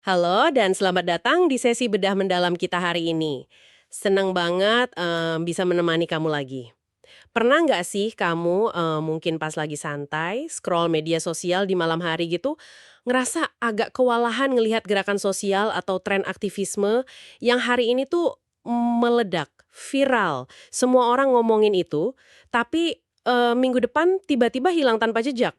Halo dan selamat datang di sesi bedah mendalam kita hari ini. Senang banget bisa menemani kamu lagi. Pernah nggak sih kamu mungkin pas lagi santai, scroll media sosial di malam hari gitu, ngerasa agak kewalahan ngelihat gerakan sosial atau tren aktivisme yang hari ini tuh meledak, viral. Semua orang ngomongin itu, tapi minggu depan tiba-tiba hilang tanpa jejak.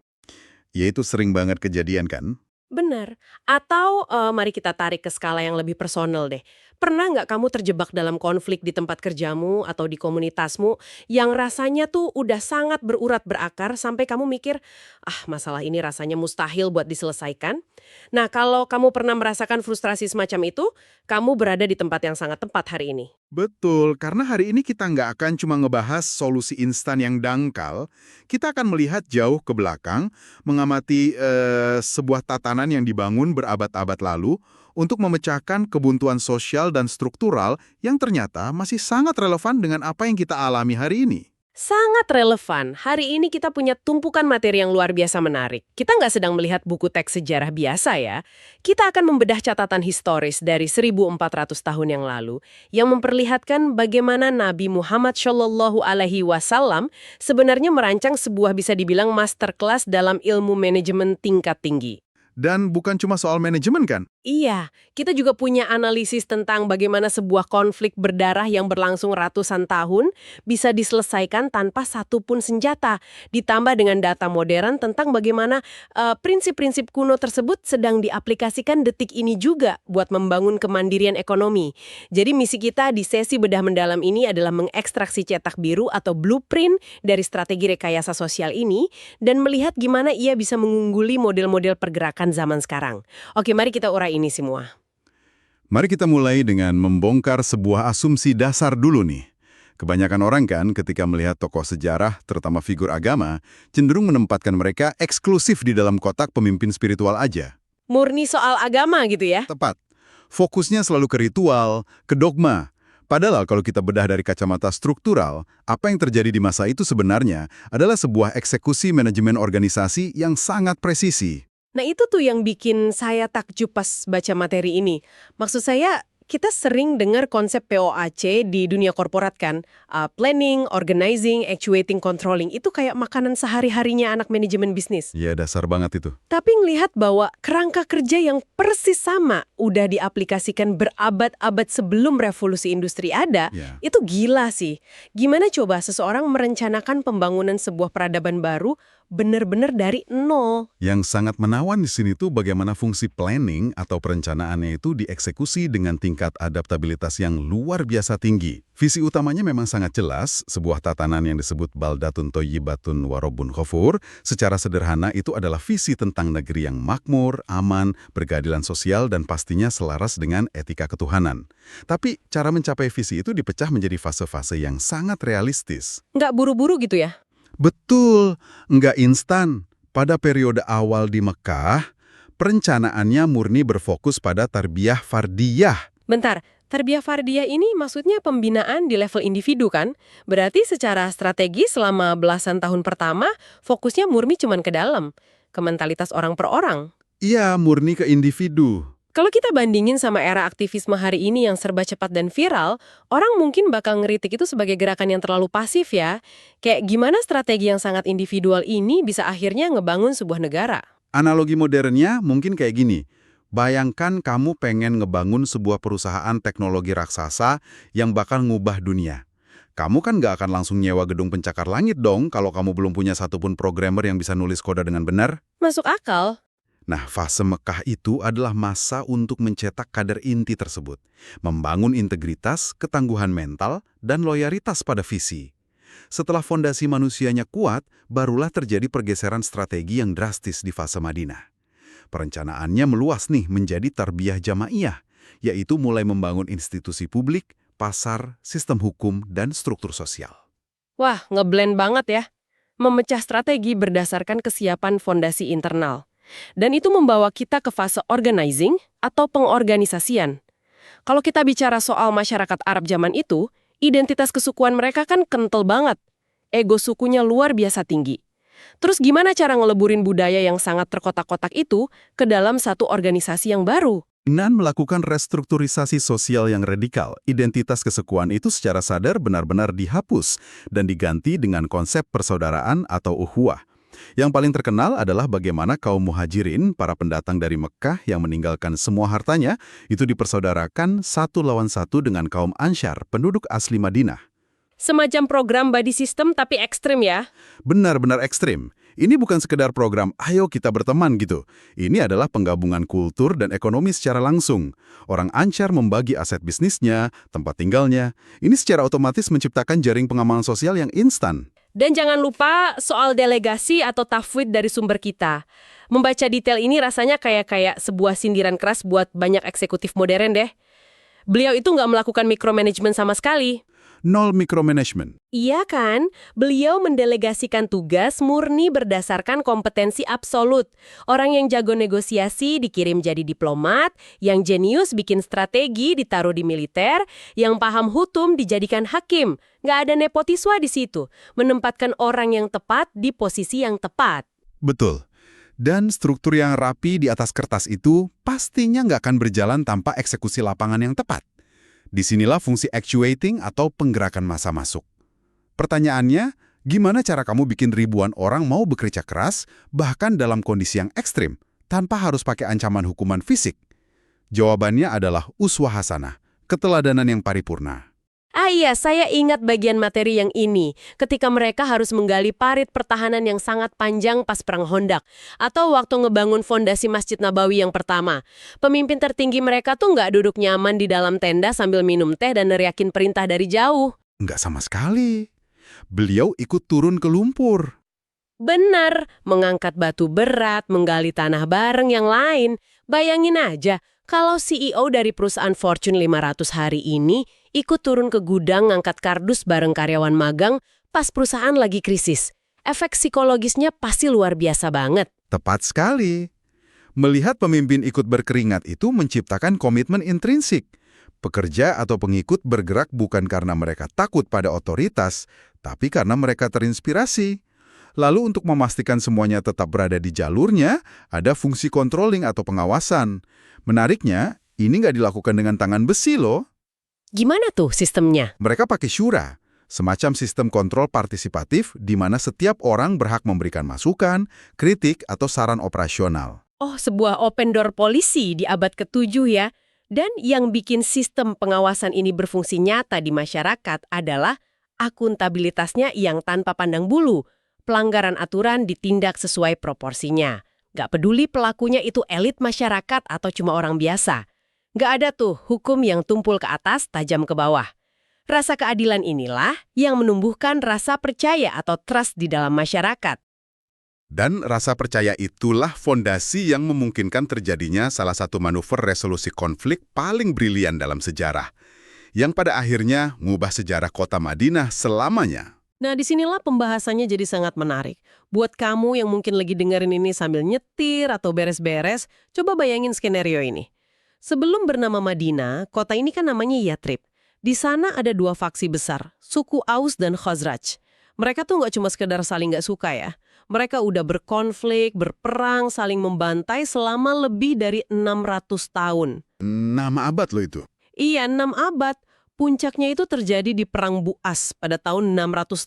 Ya itu sering banget kejadian kan? Benar. Atau mari kita tarik ke skala yang lebih personal deh. Pernah nggak kamu terjebak dalam konflik di tempat kerjamu atau di komunitasmu yang rasanya tuh udah sangat berurat berakar sampai kamu mikir, ah masalah ini rasanya mustahil buat diselesaikan? Nah kalau kamu pernah merasakan frustrasi semacam itu, kamu berada di tempat yang sangat tepat hari ini. Betul, karena hari ini kita nggak akan cuma ngebahas solusi instan yang dangkal, kita akan melihat jauh ke belakang, mengamati sebuah tatanan yang dibangun berabad-abad lalu untuk memecahkan kebuntuan sosial dan struktural yang ternyata masih sangat relevan dengan apa yang kita alami hari ini. Sangat relevan. Hari ini kita punya tumpukan materi yang luar biasa menarik. Kita nggak sedang melihat buku teks sejarah biasa ya. Kita akan membedah catatan historis dari 1400 tahun yang lalu yang memperlihatkan bagaimana Nabi Muhammad Shallallahu Alaihi Wasallam sebenarnya merancang sebuah bisa dibilang masterclass dalam ilmu manajemen tingkat tinggi. Dan bukan cuma soal manajemen kan? Iya, kita juga punya analisis tentang bagaimana sebuah konflik berdarah yang berlangsung ratusan tahun bisa diselesaikan tanpa satupun senjata, ditambah dengan data modern tentang bagaimana prinsip-prinsip kuno tersebut sedang diaplikasikan detik ini juga buat membangun kemandirian ekonomi. Jadi misi kita di sesi bedah mendalam ini adalah mengekstraksi cetak biru atau blueprint dari strategi rekayasa sosial ini dan melihat gimana ia bisa mengungguli model-model pergerakan zaman sekarang. Oke, mari kita urai ini semua. Mari kita mulai dengan membongkar sebuah asumsi dasar dulu nih. Kebanyakan orang kan ketika melihat tokoh sejarah, terutama figur agama, cenderung menempatkan mereka eksklusif di dalam kotak pemimpin spiritual aja. Murni soal agama gitu ya? Tepat. Fokusnya selalu ke ritual, ke dogma. Padahal kalau kita bedah dari kacamata struktural, apa yang terjadi di masa itu sebenarnya adalah sebuah eksekusi manajemen organisasi yang sangat presisi. Nah itu tuh yang bikin saya takjub pas baca materi ini. Maksud saya, kita sering dengar konsep POAC di dunia korporat kan. Planning, organizing, actuating, controlling. Itu kayak makanan sehari-harinya anak manajemen bisnis. Ya dasar banget itu. Tapi ngelihat bahwa kerangka kerja yang persis sama udah diaplikasikan berabad-abad sebelum revolusi industri ada, Ya. itu gila sih. Gimana coba seseorang merencanakan pembangunan sebuah peradaban baru benar-benar dari nol? Yang sangat menawan di sini tuh bagaimana fungsi planning atau perencanaannya itu dieksekusi dengan tingkat adaptabilitas yang luar biasa tinggi. Visi utamanya memang sangat jelas, sebuah tatanan yang disebut Baldatun Thayyibatun Warobun Ghafur. Secara sederhana itu adalah visi tentang negeri yang makmur, aman, berkeadilan sosial, dan pastinya selaras dengan etika ketuhanan. Tapi cara mencapai visi itu dipecah menjadi fase-fase yang sangat realistis. Nggak buru-buru gitu ya? Betul, nggak instan. Pada periode awal di Mekah, perencanaannya murni berfokus pada tarbiyah fardiyah. Bentar, tarbiyah fardiyah ini maksudnya pembinaan di level individu kan? Berarti secara strategi selama belasan tahun pertama, fokusnya murni cuman ke dalam, ke mentalitas orang per orang. Iya, murni ke individu. Kalau kita bandingin sama era aktivisme hari ini yang serba cepat dan viral, orang mungkin bakal ngeritik itu sebagai gerakan yang terlalu pasif ya. Kayak gimana strategi yang sangat individual ini bisa akhirnya ngebangun sebuah negara? Analogi modernnya mungkin kayak gini. Bayangkan kamu pengen ngebangun sebuah perusahaan teknologi raksasa yang bakal ngubah dunia. Kamu kan nggak akan langsung nyewa gedung pencakar langit dong kalau kamu belum punya satupun programmer yang bisa nulis kode dengan benar. Masuk akal? Nah, fase Mekah itu adalah masa untuk mencetak kader inti tersebut, membangun integritas, ketangguhan mental, dan loyalitas pada visi. Setelah fondasi manusianya kuat, barulah terjadi pergeseran strategi yang drastis di fase Madinah. Perencanaannya meluas nih menjadi tarbiyah jamaiyah, yaitu mulai membangun institusi publik, pasar, sistem hukum, dan struktur sosial. Wah, ngeblend banget ya. Memecah strategi berdasarkan kesiapan fondasi internal. Dan itu membawa kita ke fase organizing atau pengorganisasian. Kalau kita bicara soal masyarakat Arab zaman itu, identitas kesukuan mereka kan kental banget. Ego sukunya luar biasa tinggi. Terus gimana cara ngeleburin budaya yang sangat terkotak-kotak itu ke dalam satu organisasi yang baru? Dengan melakukan restrukturisasi sosial yang radikal, identitas kesukuan itu secara sadar benar-benar dihapus dan diganti dengan konsep persaudaraan atau ukhuwah. Yang paling terkenal adalah bagaimana kaum muhajirin, para pendatang dari Mekah yang meninggalkan semua hartanya, itu dipersaudarakan satu lawan satu dengan kaum Ansyar, penduduk asli Madinah. Semacam program buddy system tapi ekstrim ya. Benar-benar ekstrim. Ini bukan sekedar program, ayo kita berteman gitu. Ini adalah penggabungan kultur dan ekonomi secara langsung. Orang Ansyar membagi aset bisnisnya, tempat tinggalnya. Ini secara otomatis menciptakan jaring pengamanan sosial yang instan. Dan jangan lupa soal delegasi atau tafwid dari sumber kita. Membaca detail ini rasanya kayak sebuah sindiran keras buat banyak eksekutif modern deh. Beliau itu nggak melakukan micromanagement sama sekali. Nol micromanagement. Iya kan? Beliau mendelegasikan tugas murni berdasarkan kompetensi absolut. Orang yang jago negosiasi dikirim jadi diplomat, yang jenius bikin strategi ditaruh di militer, yang paham hukum dijadikan hakim. Nggak ada nepotisme di situ. Menempatkan orang yang tepat di posisi yang tepat. Betul. Dan struktur yang rapi di atas kertas itu pastinya nggak akan berjalan tanpa eksekusi lapangan yang tepat. Disinilah fungsi actuating atau penggerakan massa masuk. Pertanyaannya, gimana cara kamu bikin ribuan orang mau bekerja keras, bahkan dalam kondisi yang ekstrim, tanpa harus pakai ancaman hukuman fisik? Jawabannya adalah uswah hasanah, keteladanan yang paripurna. Ah iya, saya ingat bagian materi yang ini, ketika mereka harus menggali parit pertahanan yang sangat panjang pas Perang Hondak, atau waktu ngebangun fondasi Masjid Nabawi yang pertama. Pemimpin tertinggi mereka tuh nggak duduk nyaman di dalam tenda sambil minum teh dan neriakin perintah dari jauh. Nggak sama sekali. Beliau ikut turun ke lumpur. Benar, mengangkat batu berat, menggali tanah bareng yang lain. Bayangin aja, kalau CEO dari perusahaan Fortune 500 hari ini ikut turun ke gudang ngangkat kardus bareng karyawan magang pas perusahaan lagi krisis. Efek psikologisnya pasti luar biasa banget. Tepat sekali. Melihat pemimpin ikut berkeringat itu menciptakan komitmen intrinsik. Pekerja atau pengikut bergerak bukan karena mereka takut pada otoritas, tapi karena mereka terinspirasi. Lalu untuk memastikan semuanya tetap berada di jalurnya, ada fungsi controlling atau pengawasan. Menariknya, ini nggak dilakukan dengan tangan besi loh. Gimana tuh sistemnya? Mereka pakai syura, semacam sistem kontrol partisipatif di mana setiap orang berhak memberikan masukan, kritik, atau saran operasional. Oh, sebuah open door polisi di abad ke-7 ya. Dan yang bikin sistem pengawasan ini berfungsi nyata di masyarakat adalah akuntabilitasnya yang tanpa pandang bulu. Pelanggaran aturan ditindak sesuai proporsinya. Nggak peduli pelakunya itu elit masyarakat atau cuma orang biasa. Nggak ada tuh hukum yang tumpul ke atas, tajam ke bawah. Rasa keadilan inilah yang menumbuhkan rasa percaya atau trust di dalam masyarakat. Dan rasa percaya itulah fondasi yang memungkinkan terjadinya salah satu manuver resolusi konflik paling brilian dalam sejarah, yang pada akhirnya mengubah sejarah kota Madinah selamanya. Nah, disinilah pembahasannya jadi sangat menarik. Buat kamu yang mungkin lagi dengerin ini sambil nyetir atau beres-beres, coba bayangin skenario ini. Sebelum bernama Madinah, kota ini kan namanya Yathrib. Di sana ada dua faksi besar, suku Aus dan Khazraj. Mereka tuh nggak cuma sekedar saling nggak suka ya. Mereka udah berkonflik, berperang, saling membantai selama lebih dari 600 tahun. 6 abad loh itu. Iya, 6 abad. Puncaknya itu terjadi di Perang Bu'as pada tahun 618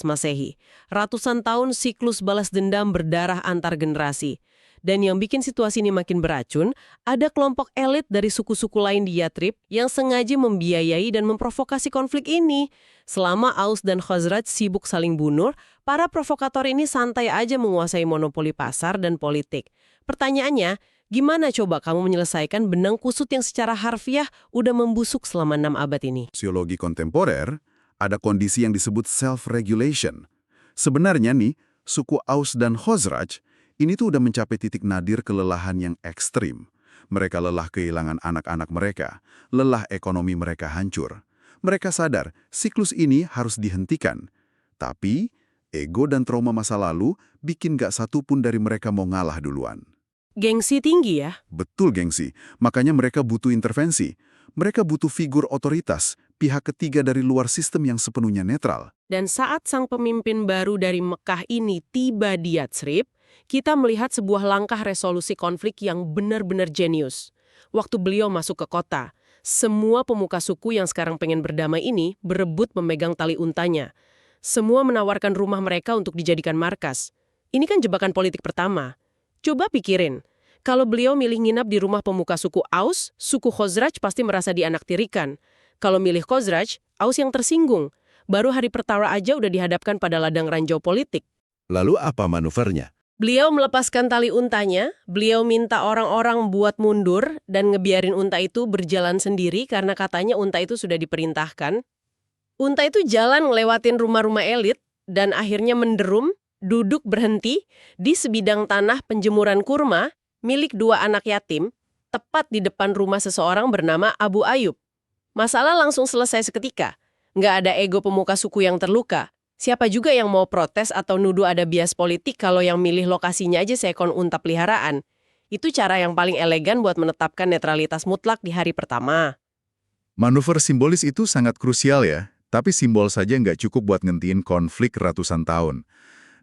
Masehi. Ratusan tahun siklus balas dendam berdarah antar generasi. Dan yang bikin situasi ini makin beracun, ada kelompok elit dari suku-suku lain di Yathrib yang sengaja membiayai dan memprovokasi konflik ini. Selama Aus dan Khazraj sibuk saling bunuh, para provokator ini santai aja menguasai monopoli pasar dan politik. Pertanyaannya, gimana coba kamu menyelesaikan benang kusut yang secara harfiah udah membusuk selama 6 abad ini? Sosiologi kontemporer, ada kondisi yang disebut self-regulation. Sebenarnya nih, suku Aus dan Khazraj ini tuh udah mencapai titik nadir kelelahan yang ekstrim. Mereka lelah kehilangan anak-anak mereka, lelah ekonomi mereka hancur. Mereka sadar siklus ini harus dihentikan. Tapi, ego dan trauma masa lalu bikin gak satu pun dari mereka mau ngalah duluan. Gengsi tinggi ya? Betul gengsi, makanya mereka butuh intervensi. Mereka butuh figur otoritas, pihak ketiga dari luar sistem yang sepenuhnya netral. Dan saat sang pemimpin baru dari Mekah ini tiba di Yathrib, kita melihat sebuah langkah resolusi konflik yang benar-benar jenius. Waktu beliau masuk ke kota, semua pemuka suku yang sekarang pengen berdamai ini berebut memegang tali untanya. Semua menawarkan rumah mereka untuk dijadikan markas. Ini kan jebakan politik pertama. Coba pikirin, kalau beliau milih nginap di rumah pemuka suku Aus, suku Khozraj pasti merasa dianaktirikan. Kalau milih Khozraj, Aus yang tersinggung. Baru hari pertama aja udah dihadapkan pada ladang ranjau politik. Lalu apa manuvernya? Beliau melepaskan tali untanya, beliau minta orang-orang buat mundur dan ngebiarin unta itu berjalan sendiri karena katanya unta itu sudah diperintahkan. Unta itu jalan ngelewatin rumah-rumah elit dan akhirnya menderum, duduk berhenti di sebidang tanah penjemuran kurma milik 2 anak yatim, tepat di depan rumah seseorang bernama Abu Ayub. Masalah langsung selesai seketika. Nggak ada ego pemuka suku yang terluka. Siapa juga yang mau protes atau nuduh ada bias politik kalau yang milih lokasinya aja seekor unta peliharaan. Itu cara yang paling elegan buat menetapkan netralitas mutlak di hari pertama. Manuver simbolis itu sangat krusial ya, tapi simbol saja nggak cukup buat ngentiin konflik ratusan tahun.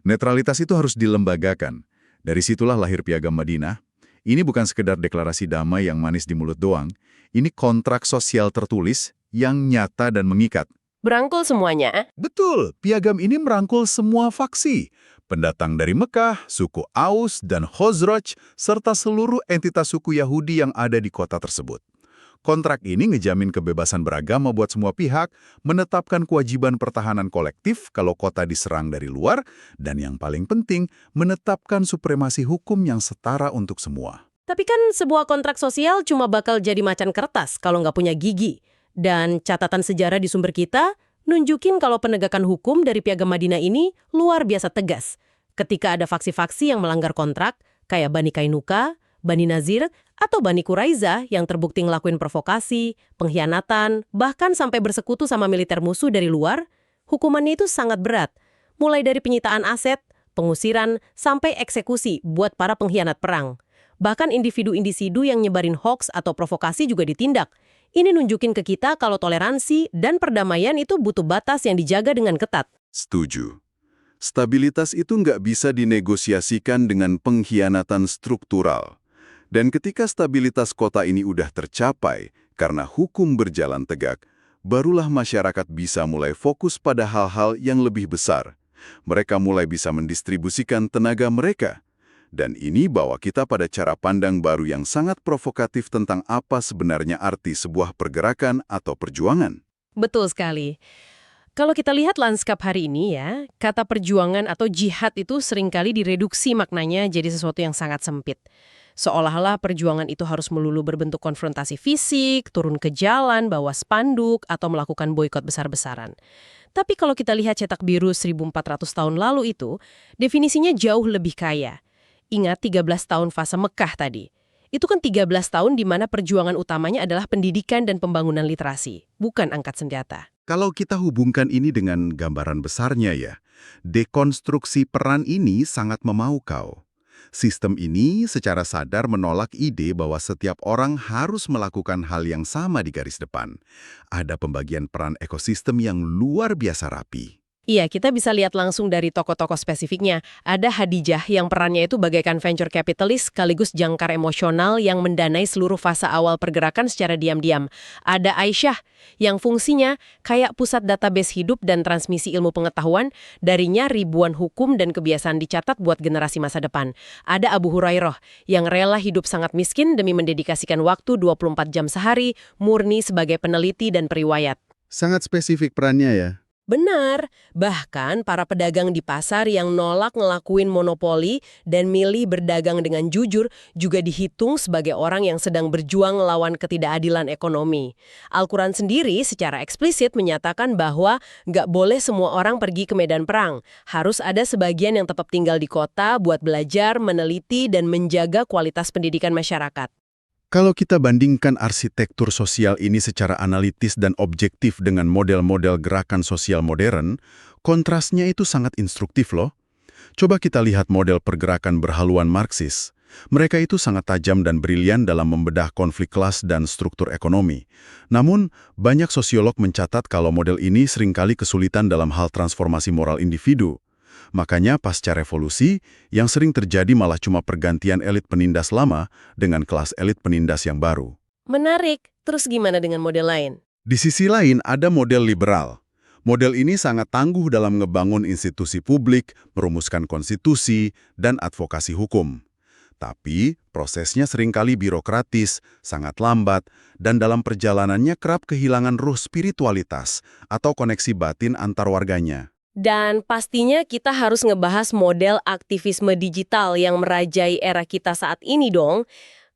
Netralitas itu harus dilembagakan. Dari situlah lahir Piagam Madinah. Ini bukan sekedar deklarasi damai yang manis di mulut doang. Ini kontrak sosial tertulis yang nyata dan mengikat. Berangkul semuanya. Betul, piagam ini merangkul semua faksi. Pendatang dari Mekah, suku Aus, dan Khozraj, serta seluruh entitas suku Yahudi yang ada di kota tersebut. Kontrak ini ngejamin kebebasan beragama buat semua pihak, menetapkan kewajiban pertahanan kolektif kalau kota diserang dari luar, dan yang paling penting, menetapkan supremasi hukum yang setara untuk semua. Tapi kan sebuah kontrak sosial cuma bakal jadi macan kertas kalau nggak punya gigi. Dan catatan sejarah di sumber kita nunjukin kalau penegakan hukum dari Piagam Madinah ini luar biasa tegas. Ketika ada faksi-faksi yang melanggar kontrak, kayak Bani Kainuka, Bani Nazir, atau Bani Quraiza yang terbukti ngelakuin provokasi, pengkhianatan, bahkan sampai bersekutu sama militer musuh dari luar, hukumannya itu sangat berat. Mulai dari penyitaan aset, pengusiran, sampai eksekusi buat para pengkhianat perang. Bahkan individu-individu yang nyebarin hoaks atau provokasi juga ditindak. Ini nunjukin ke kita kalau toleransi dan perdamaian itu butuh batas yang dijaga dengan ketat. Setuju. Stabilitas itu nggak bisa dinegosiasikan dengan pengkhianatan struktural. Dan ketika stabilitas kota ini udah tercapai karena hukum berjalan tegak, barulah masyarakat bisa mulai fokus pada hal-hal yang lebih besar. Mereka mulai bisa mendistribusikan tenaga mereka. Dan ini bawa kita pada cara pandang baru yang sangat provokatif tentang apa sebenarnya arti sebuah pergerakan atau perjuangan. Betul sekali. Kalau kita lihat lanskap hari ini ya, kata perjuangan atau jihad itu seringkali direduksi maknanya jadi sesuatu yang sangat sempit. Seolah-olah perjuangan itu harus melulu berbentuk konfrontasi fisik, turun ke jalan, bawa spanduk, atau melakukan boikot besar-besaran. Tapi kalau kita lihat cetak biru 1400 tahun lalu itu, definisinya jauh lebih kaya. Ingat 13 tahun fase Mekah tadi. Itu kan 13 tahun di mana perjuangan utamanya adalah pendidikan dan pembangunan literasi, bukan angkat senjata. Kalau kita hubungkan ini dengan gambaran besarnya ya, dekonstruksi peran ini sangat memukau. Sistem ini secara sadar menolak ide bahwa setiap orang harus melakukan hal yang sama di garis depan. Ada pembagian peran ekosistem yang luar biasa rapi. Iya, kita bisa lihat langsung dari tokoh-tokoh spesifiknya. Ada Hadijah yang perannya itu bagaikan venture capitalist sekaligus jangkar emosional yang mendanai seluruh fase awal pergerakan secara diam-diam. Ada Aisyah yang fungsinya kayak pusat database hidup dan transmisi ilmu pengetahuan, darinya ribuan hukum dan kebiasaan dicatat buat generasi masa depan. Ada Abu Hurairah yang rela hidup sangat miskin demi mendedikasikan waktu 24 jam sehari, murni sebagai peneliti dan periwayat. Sangat spesifik perannya ya. Benar, bahkan para pedagang di pasar yang nolak ngelakuin monopoli dan milih berdagang dengan jujur juga dihitung sebagai orang yang sedang berjuang melawan ketidakadilan ekonomi. Al-Quran sendiri secara eksplisit menyatakan bahwa nggak boleh semua orang pergi ke medan perang. Harus ada sebagian yang tetap tinggal di kota buat belajar, meneliti, dan menjaga kualitas pendidikan masyarakat. Kalau kita bandingkan arsitektur sosial ini secara analitis dan objektif dengan model-model gerakan sosial modern, kontrasnya itu sangat instruktif loh. Coba kita lihat model pergerakan berhaluan Marxis. Mereka itu sangat tajam dan brilian dalam membedah konflik kelas dan struktur ekonomi. Namun, banyak sosiolog mencatat kalau model ini seringkali kesulitan dalam hal transformasi moral individu. Makanya pasca revolusi, yang sering terjadi malah cuma pergantian elit penindas lama dengan kelas elit penindas yang baru. Menarik. Terus gimana dengan model lain? Di sisi lain ada model liberal. Model ini sangat tangguh dalam ngebangun institusi publik, merumuskan konstitusi, dan advokasi hukum. Tapi prosesnya seringkali birokratis, sangat lambat, dan dalam perjalanannya kerap kehilangan ruh spiritualitas atau koneksi batin antar warganya. Dan pastinya kita harus ngebahas model aktivisme digital yang merajai era kita saat ini dong.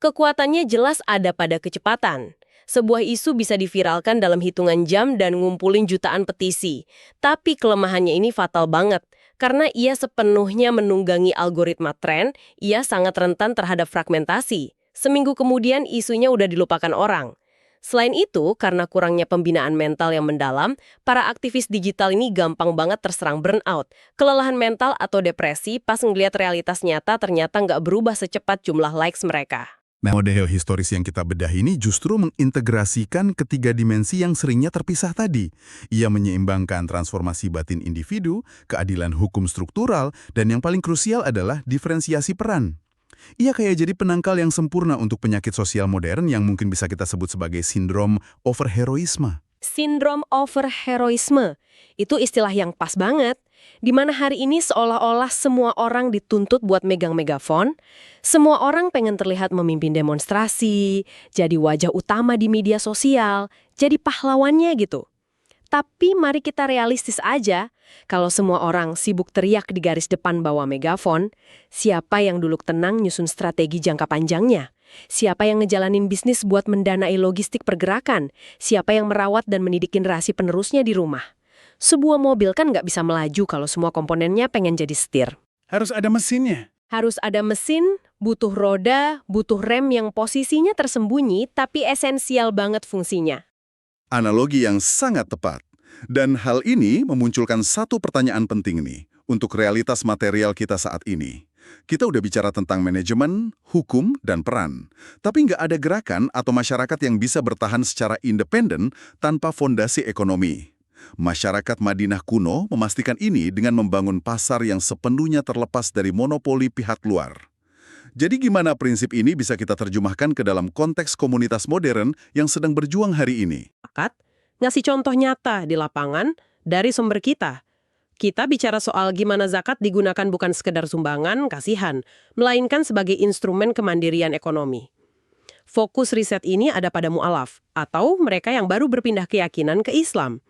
Kekuatannya jelas ada pada kecepatan. Sebuah isu bisa diviralkan dalam hitungan jam dan ngumpulin jutaan petisi. Tapi kelemahannya ini fatal banget. Karena ia sepenuhnya menunggangi algoritma tren, ia sangat rentan terhadap fragmentasi. Seminggu kemudian isunya udah dilupakan orang. Selain itu, karena kurangnya pembinaan mental yang mendalam, para aktivis digital ini gampang banget terserang burnout, kelelahan mental atau depresi pas ngeliat realitas nyata ternyata nggak berubah secepat jumlah likes mereka. Model historis yang kita bedah ini justru mengintegrasikan ketiga dimensi yang seringnya terpisah tadi. Ia menyeimbangkan transformasi batin individu, keadilan hukum struktural, dan yang paling krusial adalah diferensiasi peran. Ia kayak jadi penangkal yang sempurna untuk penyakit sosial modern yang mungkin bisa kita sebut sebagai sindrom overheroisme. Sindrom overheroisme, itu istilah yang pas banget. Di mana hari ini seolah-olah semua orang dituntut buat megang megafon, semua orang pengen terlihat memimpin demonstrasi, jadi wajah utama di media sosial, jadi pahlawannya gitu. Tapi mari kita realistis aja, kalau semua orang sibuk teriak di garis depan bawa megafon, siapa yang duduk tenang nyusun strategi jangka panjangnya? Siapa yang ngejalanin bisnis buat mendanai logistik pergerakan? Siapa yang merawat dan mendidik generasi penerusnya di rumah? Sebuah mobil kan nggak bisa melaju kalau semua komponennya pengen jadi setir. Harus ada mesinnya. Harus ada mesin, butuh roda, butuh rem yang posisinya tersembunyi tapi esensial banget fungsinya. Analogi yang sangat tepat. Dan hal ini memunculkan satu pertanyaan penting nih untuk realitas material kita saat ini. Kita udah bicara tentang manajemen, hukum, dan peran. Tapi nggak ada gerakan atau masyarakat yang bisa bertahan secara independen tanpa fondasi ekonomi. Masyarakat Madinah kuno memastikan ini dengan membangun pasar yang sepenuhnya terlepas dari monopoli pihak luar. Jadi gimana prinsip ini bisa kita terjemahkan ke dalam konteks komunitas modern yang sedang berjuang hari ini? Ngasih contoh nyata di lapangan dari sumber kita. Kita bicara soal gimana zakat digunakan bukan sekedar sumbangan, kasihan, melainkan sebagai instrumen kemandirian ekonomi. Fokus riset ini ada pada mu'alaf, atau mereka yang baru berpindah keyakinan ke Islam.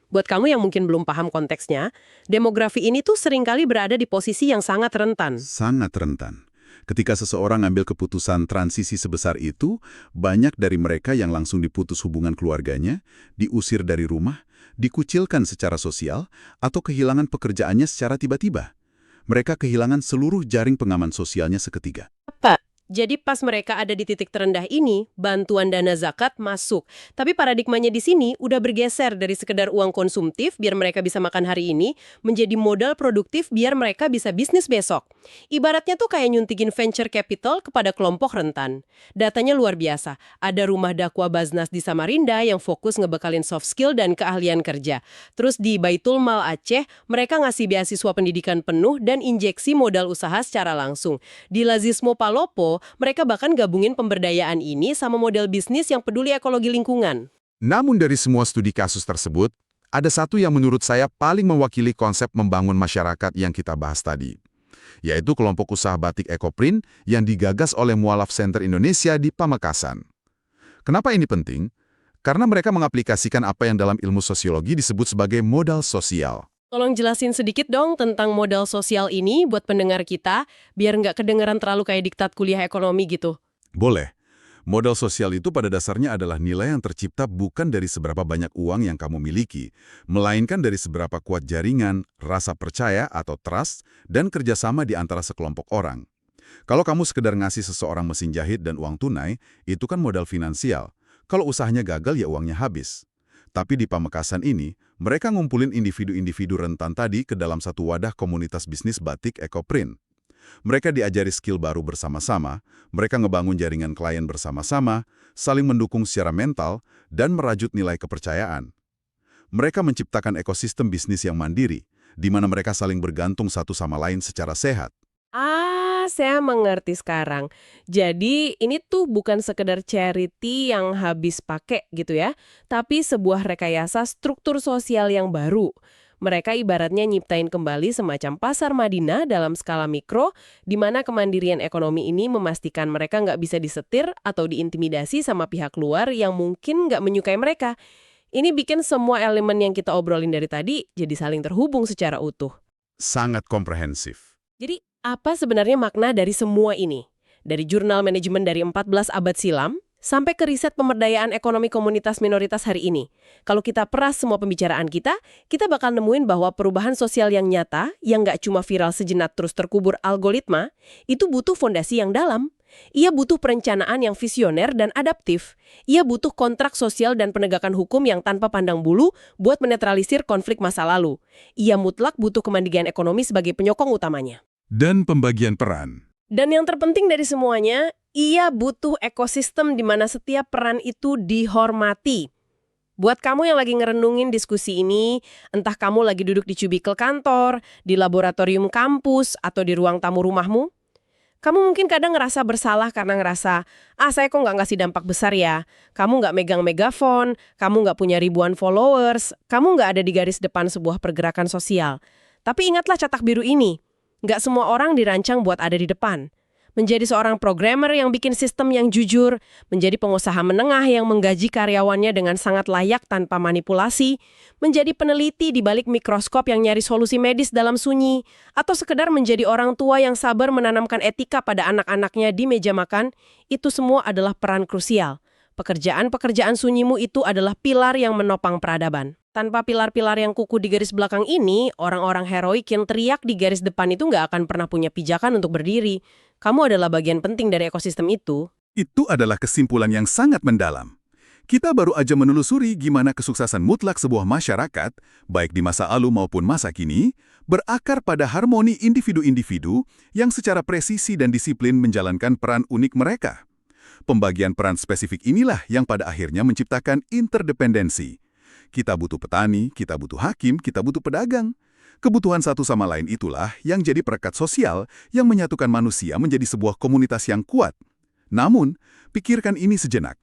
Buat kamu yang mungkin belum paham konteksnya, demografi ini tuh seringkali berada di posisi yang sangat rentan. Sangat rentan. Ketika seseorang ambil keputusan transisi sebesar itu, banyak dari mereka yang langsung diputus hubungan keluarganya, diusir dari rumah, dikucilkan secara sosial, atau kehilangan pekerjaannya secara tiba-tiba. Mereka kehilangan seluruh jaring pengaman sosialnya seketika. Jadi pas mereka ada di titik terendah ini, bantuan dana zakat masuk. Tapi paradigmanya di sini udah bergeser dari sekedar uang konsumtif biar mereka bisa makan hari ini, menjadi modal produktif biar mereka bisa bisnis besok. Ibaratnya tuh kayak nyuntikin venture capital kepada kelompok rentan. Datanya luar biasa. Ada rumah dakwah Baznas di Samarinda yang fokus ngebekalin soft skill dan keahlian kerja. Terus di Baitul Mal Aceh, mereka ngasih beasiswa pendidikan penuh dan injeksi modal usaha secara langsung. Di Lazismo Palopo, mereka bahkan gabungin pemberdayaan ini sama model bisnis yang peduli ekologi lingkungan. Namun dari semua studi kasus tersebut, ada satu yang menurut saya paling mewakili konsep membangun masyarakat yang kita bahas tadi, yaitu kelompok usaha batik Ekoprint yang digagas oleh Mualaf Center Indonesia di Pamekasan. Kenapa ini penting? Karena mereka mengaplikasikan apa yang dalam ilmu sosiologi disebut sebagai modal sosial. Tolong jelasin sedikit dong tentang modal sosial ini buat pendengar kita, biar nggak kedengeran terlalu kayak diktat kuliah ekonomi gitu. Boleh. Modal sosial itu pada dasarnya adalah nilai yang tercipta bukan dari seberapa banyak uang yang kamu miliki, melainkan dari seberapa kuat jaringan, rasa percaya atau trust, dan kerjasama di antara sekelompok orang. Kalau kamu sekedar ngasih seseorang mesin jahit dan uang tunai, itu kan modal finansial. Kalau usahanya gagal ya uangnya habis. Tapi di Pamekasan ini, mereka ngumpulin individu-individu rentan tadi ke dalam satu wadah komunitas bisnis batik Ekoprint. Mereka diajari skill baru bersama-sama, mereka ngebangun jaringan klien bersama-sama, saling mendukung secara mental, dan merajut nilai kepercayaan. Mereka menciptakan ekosistem bisnis yang mandiri, di mana mereka saling bergantung satu sama lain secara sehat. Saya mengerti sekarang. Jadi ini tuh bukan sekedar charity yang habis pakai gitu ya, tapi sebuah rekayasa struktur sosial yang baru. Mereka ibaratnya nyiptain kembali semacam pasar Madinah dalam skala mikro, di mana kemandirian ekonomi ini memastikan mereka nggak bisa disetir atau diintimidasi sama pihak luar yang mungkin nggak menyukai mereka. Ini bikin semua elemen yang kita obrolin dari tadi jadi saling terhubung secara utuh. Sangat komprehensif. Jadi, apa sebenarnya makna dari semua ini? Dari jurnal manajemen dari 14 abad silam, sampai ke riset pemberdayaan ekonomi komunitas minoritas hari ini. Kalau kita peras semua pembicaraan kita bakal nemuin bahwa perubahan sosial yang nyata, yang nggak cuma viral sejenak terus terkubur algoritma, itu butuh fondasi yang dalam. Ia butuh perencanaan yang visioner dan adaptif. Ia butuh kontrak sosial dan penegakan hukum yang tanpa pandang bulu buat menetralisir konflik masa lalu. Ia mutlak butuh kemandirian ekonomi sebagai penyokong utamanya. Dan pembagian peran. Dan yang terpenting dari semuanya, ia butuh ekosistem di mana setiap peran itu dihormati. Buat kamu yang lagi ngerenungin diskusi ini, entah kamu lagi duduk di kubikel kantor, di laboratorium kampus, atau di ruang tamu rumahmu, kamu mungkin kadang ngerasa bersalah karena ngerasa, saya kok nggak ngasih dampak besar ya. Kamu nggak megang megafon, kamu nggak punya ribuan followers, kamu nggak ada di garis depan sebuah pergerakan sosial. Tapi ingatlah cetak biru ini. Nggak semua orang dirancang buat ada di depan. Menjadi seorang programmer yang bikin sistem yang jujur, menjadi pengusaha menengah yang menggaji karyawannya dengan sangat layak tanpa manipulasi, menjadi peneliti di balik mikroskop yang nyari solusi medis dalam sunyi, atau sekedar menjadi orang tua yang sabar menanamkan etika pada anak-anaknya di meja makan, itu semua adalah peran krusial. Pekerjaan-pekerjaan sunyimu itu adalah pilar yang menopang peradaban. Tanpa pilar-pilar yang kukuh di garis belakang ini, orang-orang heroik yang teriak di garis depan itu nggak akan pernah punya pijakan untuk berdiri. Kamu adalah bagian penting dari ekosistem itu. Itu adalah kesimpulan yang sangat mendalam. Kita baru aja menelusuri gimana kesuksesan mutlak sebuah masyarakat, baik di masa lalu maupun masa kini, berakar pada harmoni individu-individu yang secara presisi dan disiplin menjalankan peran unik mereka. Pembagian peran spesifik inilah yang pada akhirnya menciptakan interdependensi. Kita butuh petani, kita butuh hakim, kita butuh pedagang. Kebutuhan satu sama lain itulah yang jadi perekat sosial yang menyatukan manusia menjadi sebuah komunitas yang kuat. Namun, pikirkan ini sejenak.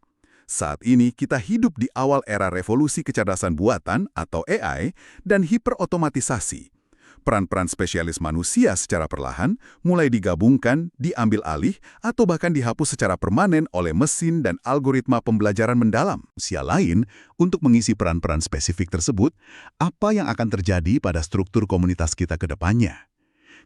Saat ini kita hidup di awal era revolusi kecerdasan buatan atau AI dan hiperotomatisasi. Peran-peran spesialis manusia secara perlahan mulai digabungkan, diambil alih, atau bahkan dihapus secara permanen oleh mesin dan algoritma pembelajaran mendalam. Usia lain, untuk mengisi peran-peran spesifik tersebut, apa yang akan terjadi pada struktur komunitas kita ke depannya?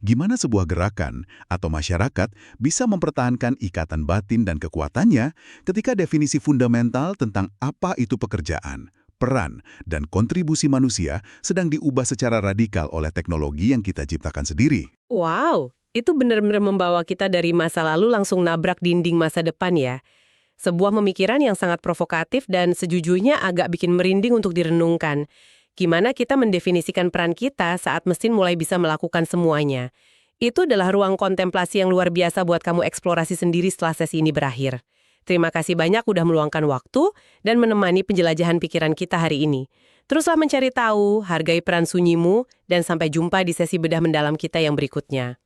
Gimana sebuah gerakan atau masyarakat bisa mempertahankan ikatan batin dan kekuatannya ketika definisi fundamental tentang apa itu pekerjaan, peran, dan kontribusi manusia sedang diubah secara radikal oleh teknologi yang kita ciptakan sendiri? Wow, itu benar-benar membawa kita dari masa lalu langsung nabrak dinding masa depan ya. Sebuah pemikiran yang sangat provokatif dan sejujurnya agak bikin merinding untuk direnungkan. Gimana kita mendefinisikan peran kita saat mesin mulai bisa melakukan semuanya. Itu adalah ruang kontemplasi yang luar biasa buat kamu eksplorasi sendiri setelah sesi ini berakhir. Terima kasih banyak udah meluangkan waktu dan menemani penjelajahan pikiran kita hari ini. Teruslah mencari tahu, hargai peran sunyimu, dan sampai jumpa di sesi bedah mendalam kita yang berikutnya.